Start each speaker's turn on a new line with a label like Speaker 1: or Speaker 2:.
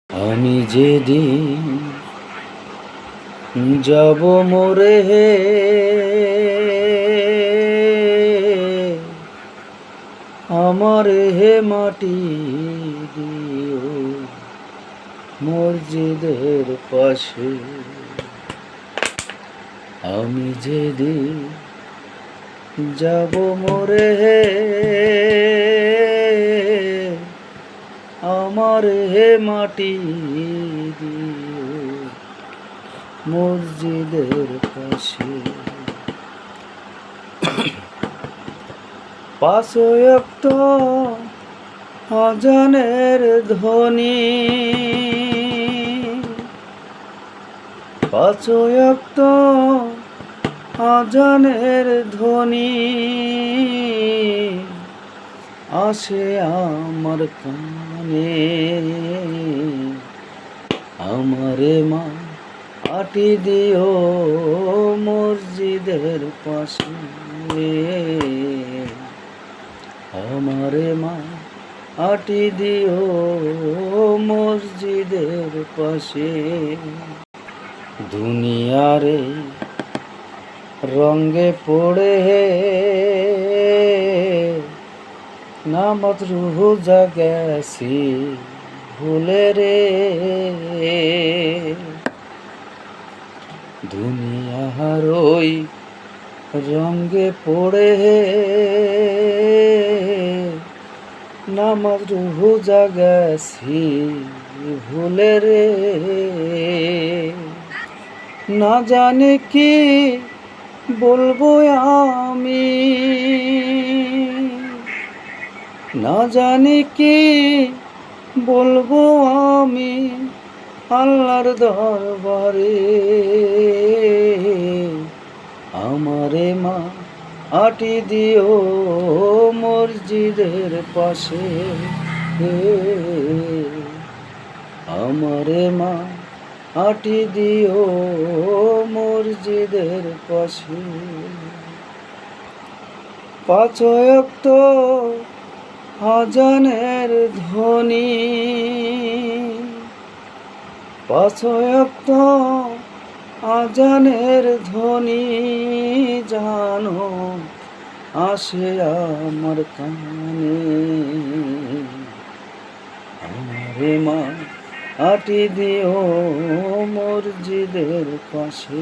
Speaker 1: আমি যেদিন যাব মোরে হে, আমার হে মাটি দিও মসজিদের পাশে। আমি যেদিন যাব মোরে হে, আমার হে মাটি দিও মসজিদের পাশে। পাঁচ ওয়াক্ত আজানের ধ্বনি, পাঁচ ওয়াক্ত আজানের ধ্বনি আসে আমার কানে। আমারে মা আটি দিও মসজিদের পাশে। আমারে মা আটি দিও মসজিদের পাশে। দুনিয়ারে রঙ্গে পড়ে নামাজ রোজা গেছি ভুলে রে। দুনিয়ার ওই রঙ্গে পড়ে নামাজ রোজা গেছি ভুলে রে। না জানি কি বলবো আমি, না জানি কি বলবো আমি আল্লাহর দরবারে। আমারে মা আটি দিও মসজিদের পাশে। আমারে মা আটি দিও মসজিদের পাশে। পাঁচ ওয়াক্ত আজানের ধ্বনি, পাঁচ ওয়াক্ত আজানের ধ্বনি জানো আসে আমার কানে। আমারে মা আটি দিও মসজিদের পাশে।